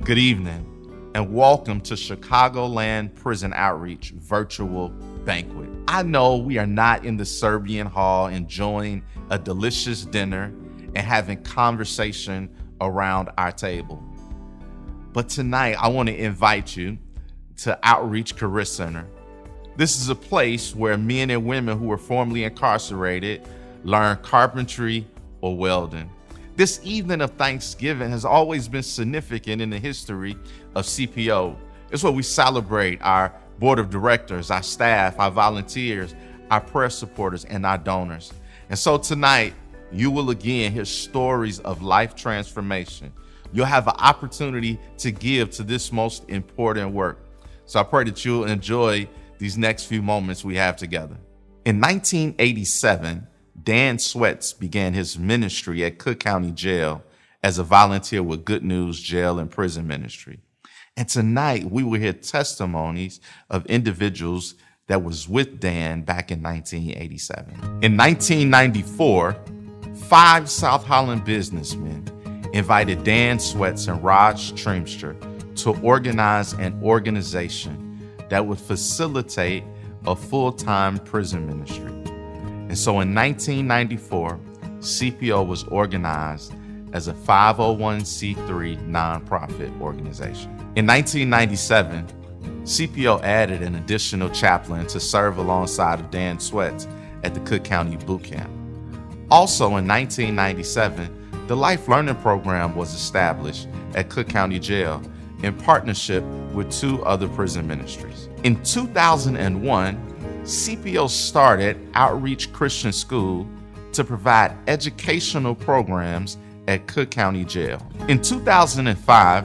Good evening, and welcome to Chicagoland Prison Outreach virtual banquet. I know we are not in the Serbian hall enjoying a delicious dinner and having conversation around our table. But tonight, I want to invite you to Outreach Career Center. This is a place where men and women who were formerly incarcerated learn carpentry or welding. This evening of Thanksgiving has always been significant in the history of CPO. It's where we celebrate our board of directors, our staff, our volunteers, our prayer supporters, and our donors. And so tonight, you will again hear stories of life transformation. You'll have an opportunity to give to this most important work. So I pray that you'll enjoy these next few moments we have together. In 1987, Dan Sweats began his ministry at Cook County Jail as a volunteer with Good News Jail and Prison Ministry. And tonight we will hear testimonies of individuals that was with Dan back in 1987. In 1994, 5 South Holland businessmen invited Dan Sweats and Raj Trimster to organize an organization that would facilitate a full-time prison ministry. And so in 1994, CPO was organized as a 501c3 nonprofit organization. In 1997, CPO added an additional chaplain to serve alongside of Dan Sweats at the Cook County Boot Camp. Also in 1997, the Life Learning Program was established at Cook County Jail in partnership with 2 other prison ministries. In 2001, CPO started Outreach Christian School to provide educational programs at Cook County Jail. In 2005,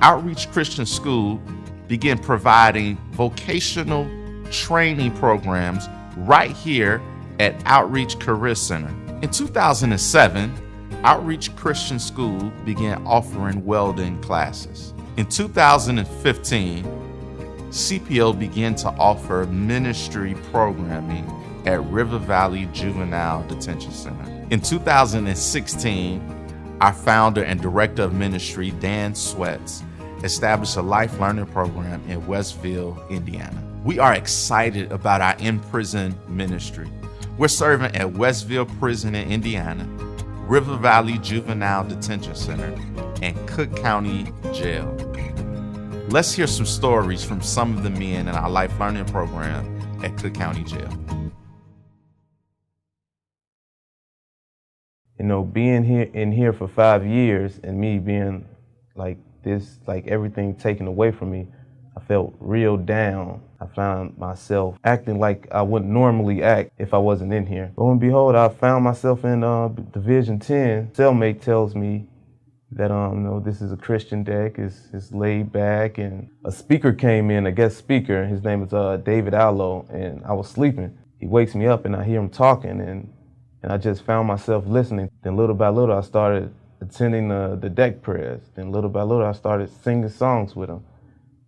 Outreach Christian School began providing vocational training programs right here at Outreach Career Center. In 2007, Outreach Christian School began offering welding classes. In 2015, CPO began to offer ministry programming at River Valley Juvenile Detention Center. In 2016, our founder and director of ministry, Dan Sweats, established a life learning program in Westville, Indiana. We are excited about our in-prison ministry. We're serving at Westville Prison in Indiana, River Valley Juvenile Detention Center, and Cook County Jail. Let's hear some stories from some of the men in our life learning program at Cook County Jail. You know, being here for 5 years and me being like this, like everything taken away from me, I felt real down. I found myself acting like I wouldn't normally act if I wasn't in here. Lo and behold, I found myself in Division 10. Cellmate tells me that this is a Christian deck, it's laid back, and a speaker came in, a guest speaker. His name is David Allo, and I was sleeping. He wakes me up and I hear him talking, and I just found myself listening. Then little by little, I started attending the deck prayers. Then little by little, I started singing songs with him.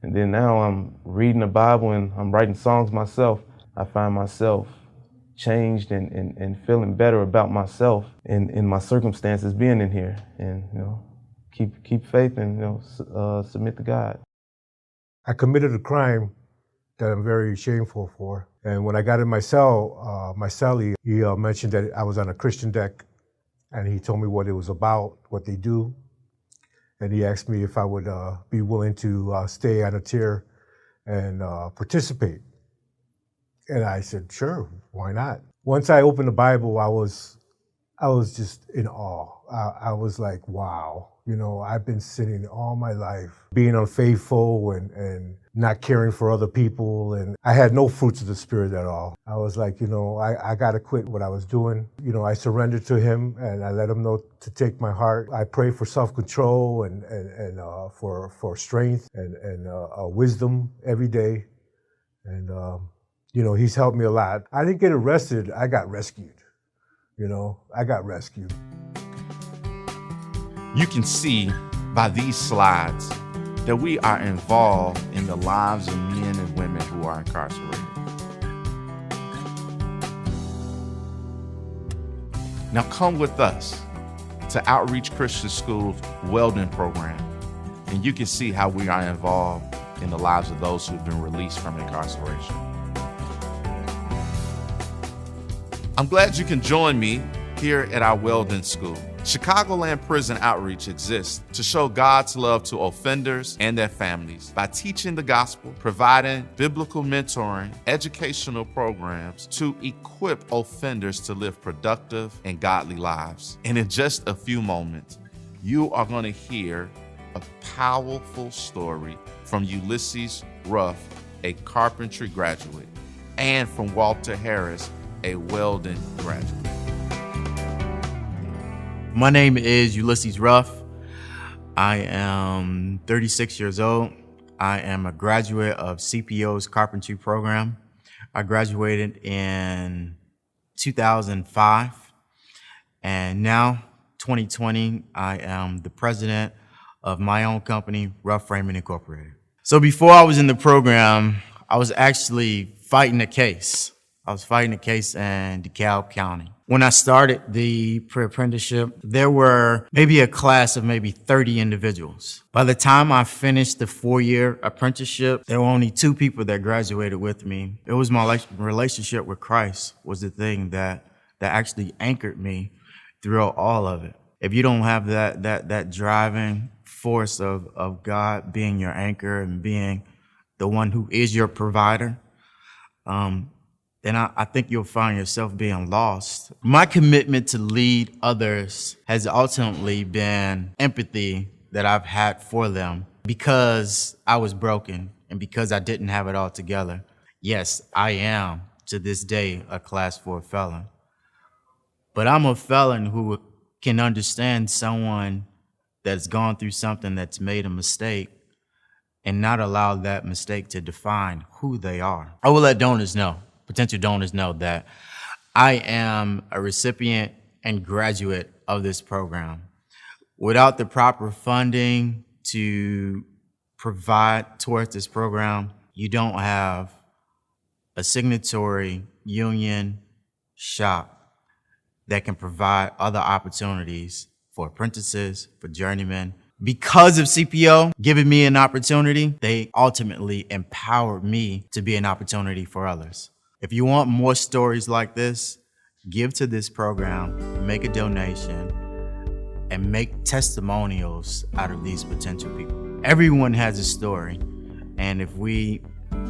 And then now I'm reading the Bible and I'm writing songs myself. I find myself changed and feeling better about myself and in my circumstances being in here. And keep faith and submit to God. I committed a crime that I'm very shameful for. And when I got in my cell, my cellie, he mentioned that I was on a Christian deck, and he told me what it was about, what they do. And he asked me if I would be willing to stay on a tier and participate. And I said, sure, why not? Once I opened the Bible, I was just in awe. I was like, wow, I've been sitting all my life being unfaithful and not caring for other people. And I had no fruits of the Spirit at all. I was like, I got to quit what I was doing. I surrendered to him and I let him know to take my heart. I pray for self-control and for strength and wisdom every day. And, he's helped me a lot. I didn't get arrested. I got rescued. I got rescued. You can see by these slides that we are involved in the lives of men and women who are incarcerated. Now come with us to Outreach Christian School's welding program and you can see how we are involved in the lives of those who've been released from incarceration. I'm glad you can join me here at our Weldon School. Chicagoland Prison Outreach exists to show God's love to offenders and their families by teaching the gospel, providing biblical mentoring, educational programs to equip offenders to live productive and godly lives. And in just a few moments, you are going to hear a powerful story from Ulysses Ruff, a carpentry graduate, and from Walter Harris, a Weldon graduate. My name is Ulysses Ruff. I am 36 years old. I am a graduate of CPO's carpentry program. I graduated in 2005, and now, 2020, I am the president of my own company, Ruff Framing Incorporated. So before I was in the program, I was actually fighting a case. I was fighting a case in DeKalb County. When I started the pre-apprenticeship, there were maybe a class of maybe 30 individuals. By the time I finished the 4-year apprenticeship, there were only 2 people that graduated with me. It was my relationship with Christ was the thing that actually anchored me throughout all of it. If you don't have that driving force of God being your anchor and being the one who is your provider, then I think you'll find yourself being lost. My commitment to lead others has ultimately been empathy that I've had for them because I was broken and because I didn't have it all together. Yes, I am, to this day, a Class 4 felon. But I'm a felon who can understand someone that's gone through something that's made a mistake and not allow that mistake to define who they are. I will let donors know, potential donors know, that I am a recipient and graduate of this program. Without the proper funding to provide towards this program, you don't have a signatory union shop that can provide other opportunities for apprentices, for journeymen. Because of CPO giving me an opportunity, they ultimately empowered me to be an opportunity for others. If you want more stories like this, give to this program, make a donation, and make testimonials out of these potential people. Everyone has a story, and if we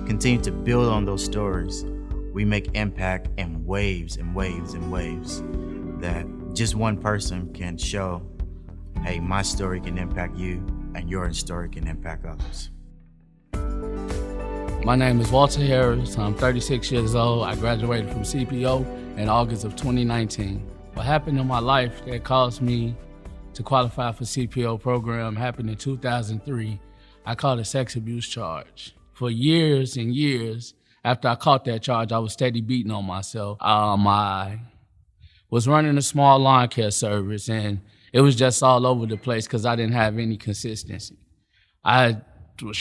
continue to build on those stories, we make impact in waves and waves and waves that just one person can show, hey, my story can impact you, and your story can impact others. My name is Walter Harris. I'm 36 years old. I graduated from CPO in August of 2019. What happened in my life that caused me to qualify for CPO program happened in 2003. I caught a sex abuse charge. For years and years after I caught that charge, I was steady beating on myself. I was running a small lawn care service, and it was just all over the place because I didn't have any consistency. I was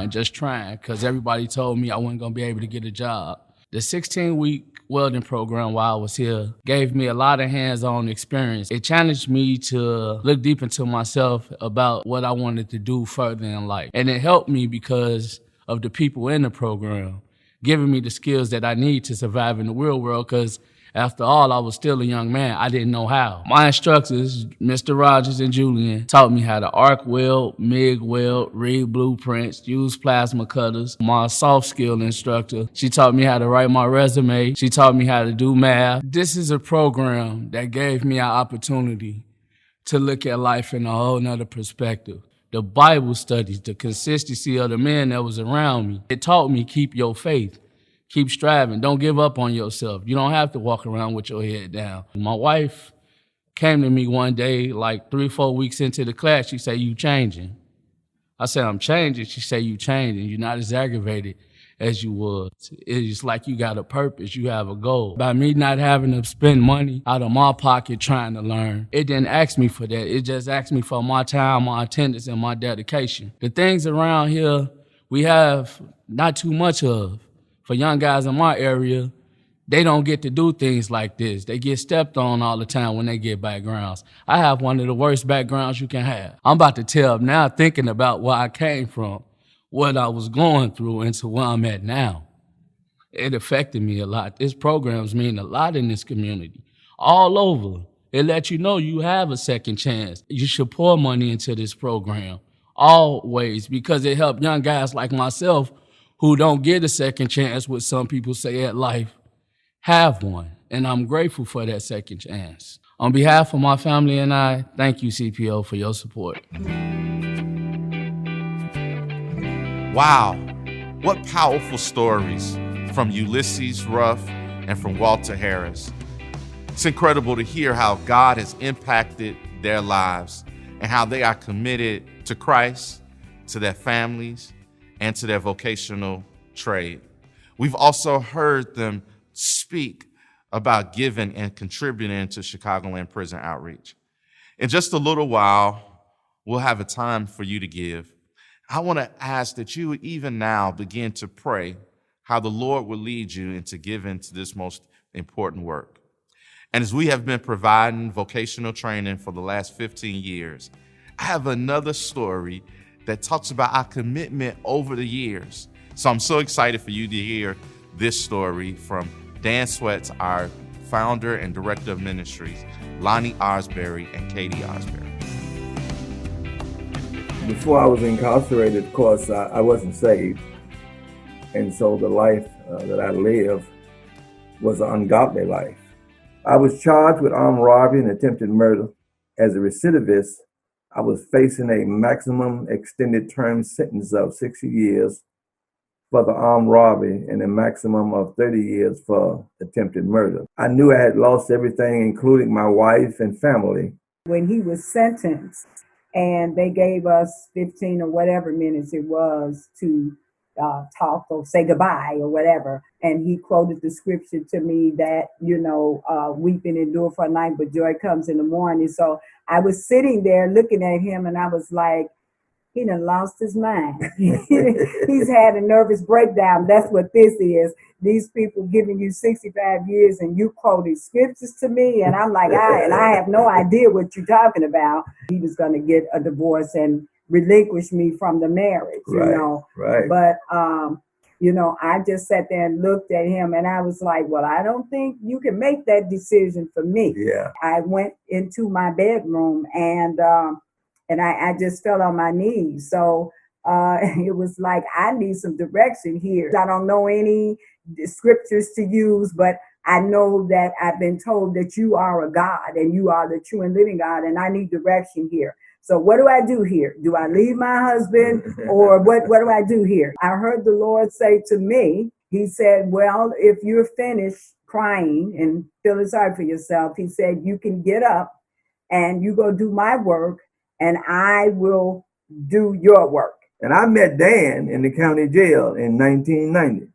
just trying, because everybody told me I wasn't going to be able to get a job. The 16-week welding program while I was here gave me a lot of hands-on experience. It challenged me to look deep into myself about what I wanted to do further in life. And it helped me because of the people in the program, giving me the skills that I need to survive in the real world, because after all, I was still a young man. I didn't know how. My instructors, Mr. Rogers and Julian, taught me how to arc weld, MIG weld, read blueprints, use plasma cutters. My soft skill instructor, she taught me how to write my resume. She taught me how to do math. This is a program that gave me an opportunity to look at life in a whole nother perspective. The Bible studies, the consistency of the men that was around me. It taught me keep your faith. Keep striving. Don't give up on yourself. You don't have to walk around with your head down. My wife came to me one day, like 3-4 weeks into the class. She said, "You changing?" I said, "I'm changing." She said, "You changing. You're not as aggravated as you was. It's like you got a purpose. You have a goal." By me not having to spend money out of my pocket trying to learn, it didn't ask me for that. It just asked me for my time, my attendance, and my dedication. The things around here we have not too much of. For young guys in my area, They don't get to do things like this. They get stepped on all the time when they get backgrounds. I have one of the worst backgrounds you can have. I'm about to tell now, thinking about where I came from, what I was going through, and to where I'm at now. It affected me a lot. These programs mean a lot in this community, all over. It lets you know you have a second chance. You should pour money into this program, always, because it helped young guys like myself who don't get a second chance, what some people say at life, have one. And I'm grateful for that second chance. On behalf of my family and I, thank you, CPO, for your support. Wow, what powerful stories from Ulysses Ruff and from Walter Harris. It's incredible to hear how God has impacted their lives and how they are committed to Christ, to their families, and to their vocational trade. We've also heard them speak about giving and contributing to Chicagoland Prison Outreach. In just a little while, we'll have a time for you to give. I want to ask that you would even now begin to pray how the Lord will lead you into giving to this most important work. And as we have been providing vocational training for the last 15 years, I have another story that talks about our commitment over the years. So I'm so excited for you to hear this story from Dan Sweats, our founder and director of ministries, Lonnie Arsberry and Katie Arsberry. Before I was incarcerated, of course, I wasn't saved. And so the life that I lived was an ungodly life. I was charged with armed robbery and attempted murder. As a recidivist, I was facing a maximum extended term sentence of 60 years for the armed robbery and a maximum of 30 years for attempted murder. I knew I had lost everything, including my wife and family. When he was sentenced and they gave us 15 or whatever minutes it was to talk or say goodbye or whatever, and he quoted the scripture to me that, weeping endure for a night, but joy comes in the morning. So I was sitting there looking at him and I was like, he done lost his mind. He's had a nervous breakdown. That's what this is. These people giving you 65 years and you quoted scriptures to me. And I'm like, I have no idea what you're talking about. He was going to get a divorce and relinquish me from the marriage, Right. But, I just sat there and looked at him and I was like, well, I don't think you can make that decision for me. Yeah. I went into my bedroom and I just fell on my knees. So it was like, I need some direction here. I don't know any scriptures to use, but I know that I've been told that you are a God and you are the true and living God, and I need direction here. So what do I do here? Do I leave my husband or what do I do here? I heard the Lord say to me, he said, well, if you're finished crying and feeling sorry for yourself, he said, you can get up and you go do my work and I will do your work. And I met Dan in the county jail in 1990.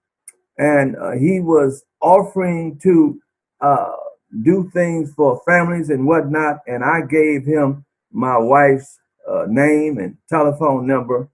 And he was offering to do things for families and whatnot. And I gave him my wife's name and telephone number.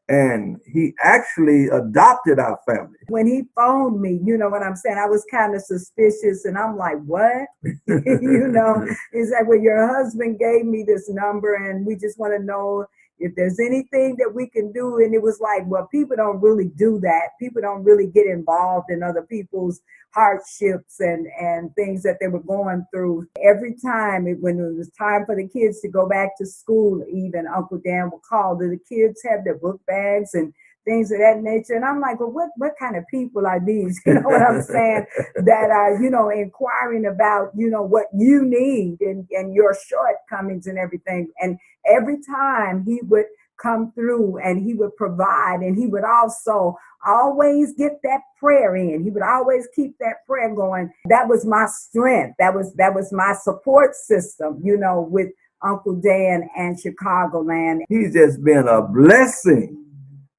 And he actually adopted our family. When he phoned me, you know what I'm saying? I was kind of suspicious and I'm like, what? He's like, well, your husband gave me this number and we just want to know if there's anything that we can do. And it was like, well, people don't really do that. People don't really get involved in other people's hardships and things that they were going through. Every time when it was time for the kids to go back to school, even Uncle Dan would call, do the kids have their book bags and things of that nature? And I'm like, well, what kind of people are these? You know what I'm saying? That are, inquiring about, what you need and your shortcomings and everything. And every time he would come through and he would provide, and he would also always get that prayer in. He would always keep that prayer going. That was my strength. That was my support system, with Uncle Dan and Chicagoland. He's just been a blessing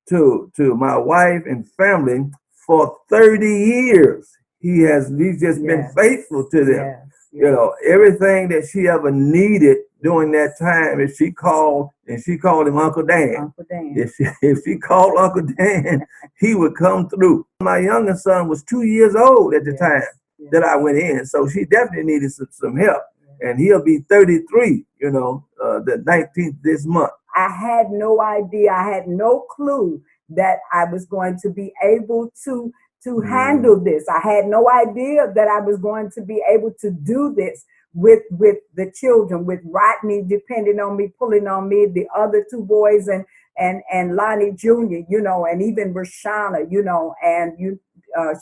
to my wife and family for 30 years. He's just been faithful to them. Yes. Everything that she ever needed during that time, if she called him Uncle Dan. Uncle Dan. If she called Uncle Dan, he would come through. My youngest son was 2 years old at the time. that I went in. So she definitely needed some help. And he'll be 33, the 19th this month. I had no idea. I had no clue that I was going to be able to handle this. I had no idea that I was going to be able to do this with the children, with Rodney depending on me, pulling on me, the other two boys and Lonnie Jr., and even Rashana, and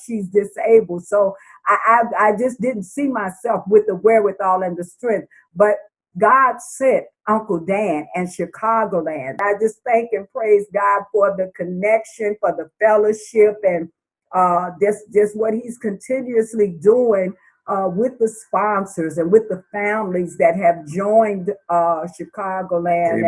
she's disabled. So I just didn't see myself with the wherewithal and the strength. But God sent Uncle Dan and Chicagoland. I just thank and praise God for the connection, for the fellowship, and just what he's continuously doing with the sponsors and with the families that have joined Chicagoland.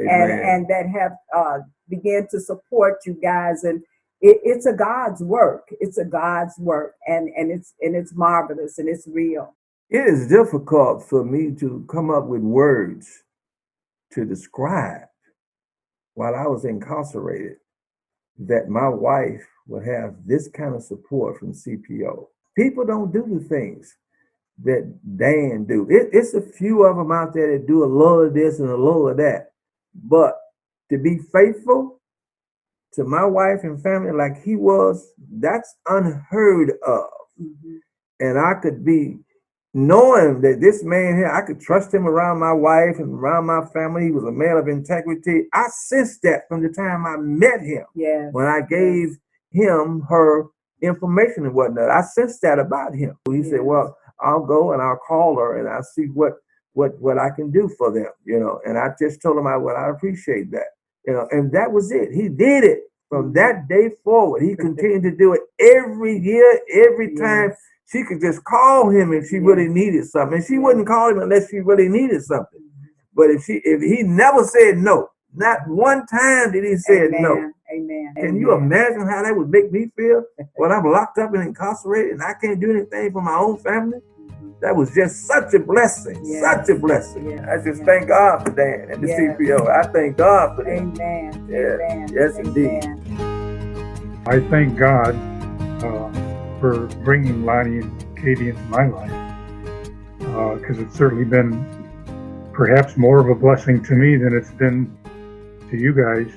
And that have began to support you guys. And it's a God's work. It's a God's work, and it's marvelous and it's real. It is difficult for me to come up with words to describe while I was incarcerated that my wife would have this kind of support from CPO. People don't do the things that Dan do. It's a few of them out there that do a little of this and a little of that. But to be faithful to my wife and family like he was, that's unheard of. Mm-hmm. And I could be knowing that this man here, I could trust him around my wife and around my family. He was a man of integrity. I sensed that from the time I met him. Yes. When I gave him her information and whatnot, I sensed that about him. He said, well, I'll go and I'll call her and I'll see what I can do for them, And I just told him I appreciate that, and that was it. He did it from that day forward. He continued to do it every year, every time. She could just call him if she really needed something. And she wouldn't call him unless she really needed something. But if he never said no, not one time did he say no. Amen. Can you imagine how that would make me feel when I'm locked up and incarcerated and I can't do anything for my own family? That was just such a blessing, such a blessing. Yes. I just thank God for Dan and the CPO. I thank God for them. Amen. Yeah. Yes, indeed. I thank God for bringing Lonnie and Katie into my life, because it's certainly been perhaps more of a blessing to me than it's been to you guys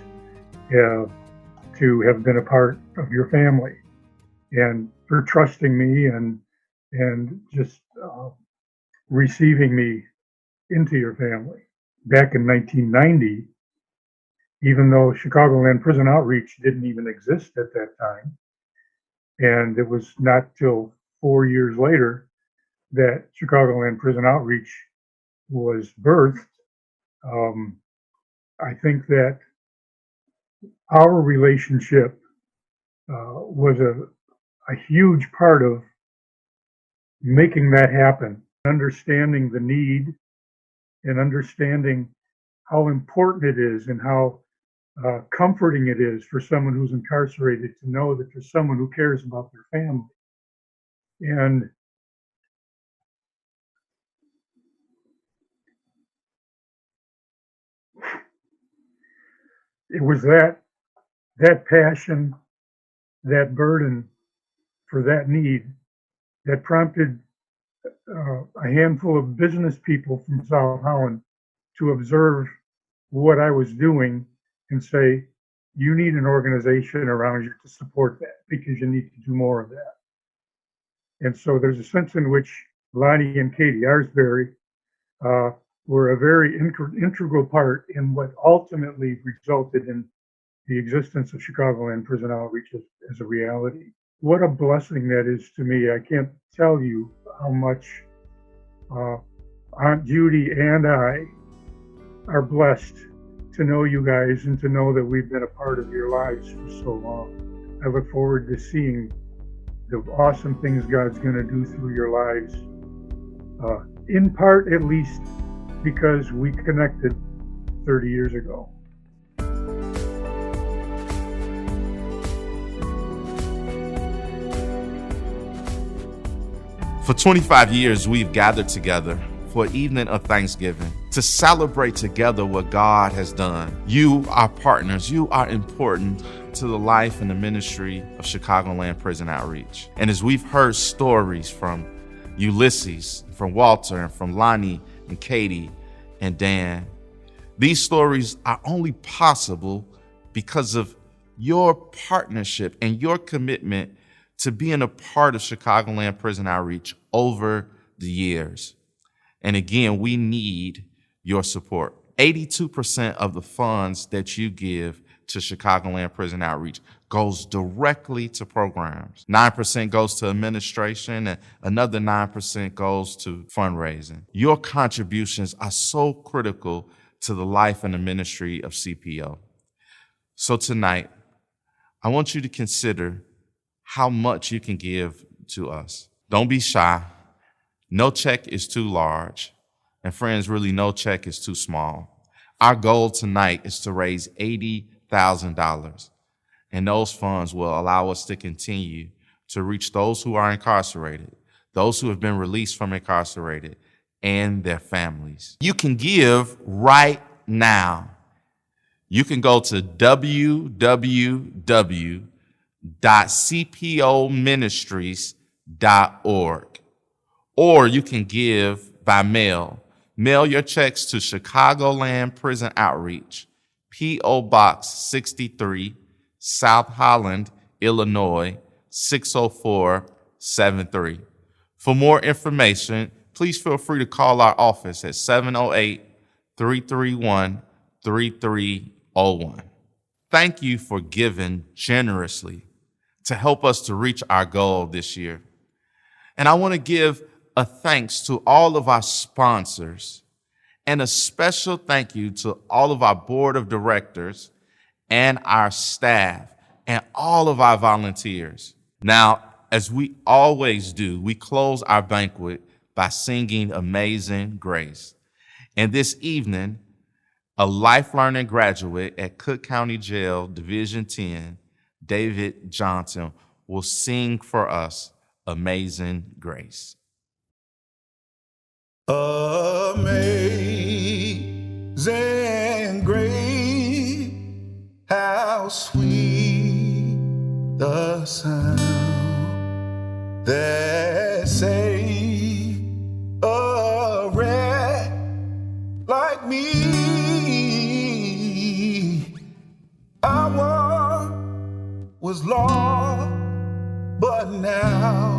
to have been a part of your family, and for trusting me and just receiving me into your family. Back in 1990, even though Chicagoland Prison Outreach didn't even exist at that time, and it was not till 4 years later that Chicagoland Prison Outreach was birthed, I think that our relationship was a huge part of making that happen, understanding the need and understanding how important it is and how comforting it is for someone who's incarcerated to know that there's someone who cares about their family. And it was that passion, that burden for that need that prompted a handful of business people from South Holland to observe what I was doing and say, you need an organization around you to support that because you need to do more of that. And so there's a sense in which Lonnie and Katie Arsbury were a very integral part in what ultimately resulted in the existence of Chicagoland Prison Outreach as a reality. What a blessing that is to me. I can't tell you how much Aunt Judy and I are blessed to know you guys and to know that we've been a part of your lives for so long. I look forward to seeing the awesome things God's going to do through your lives, in part at least because we connected 30 years ago. For 25 years, we've gathered together for an evening of Thanksgiving to celebrate together what God has done. You are partners. You are important to the life and the ministry of Chicagoland Prison Outreach. And as we've heard stories from Ulysses, from Walter, and from Lonnie and Katie and Dan, these stories are only possible because of your partnership and your commitment to being a part of Chicagoland Prison Outreach over the years. And again, we need your support. 82% of the funds that you give to Chicagoland Prison Outreach goes directly to programs. 9% goes to administration, and another 9% goes to fundraising. Your contributions are so critical to the life and the ministry of CPO. So tonight, I want you to consider how much you can give to us. Don't be shy. No check is too large. And friends, really no check is too small. Our goal tonight is to raise $80,000. And those funds will allow us to continue to reach those who are incarcerated, those who have been released from incarcerated, and their families. You can give right now. You can go to www.cpoministries.org, or you can give by mail. Mail your checks to Chicagoland Prison Outreach, P.O. Box 63, South Holland, Illinois, 60473. For more information, please feel free to call our office at 708-331-3301. Thank you for giving generously to help us to reach our goal this year. And I want to give a thanks to all of our sponsors and a special thank you to all of our board of directors and our staff and all of our volunteers. Now, as we always do, we close our banquet by singing Amazing Grace. And this evening, a life learning graduate at Cook County Jail, Division 10, David Johnson, will sing for us Amazing Grace. Amazing grace, how sweet the sound that saved a wretch like me. I once was lost, but now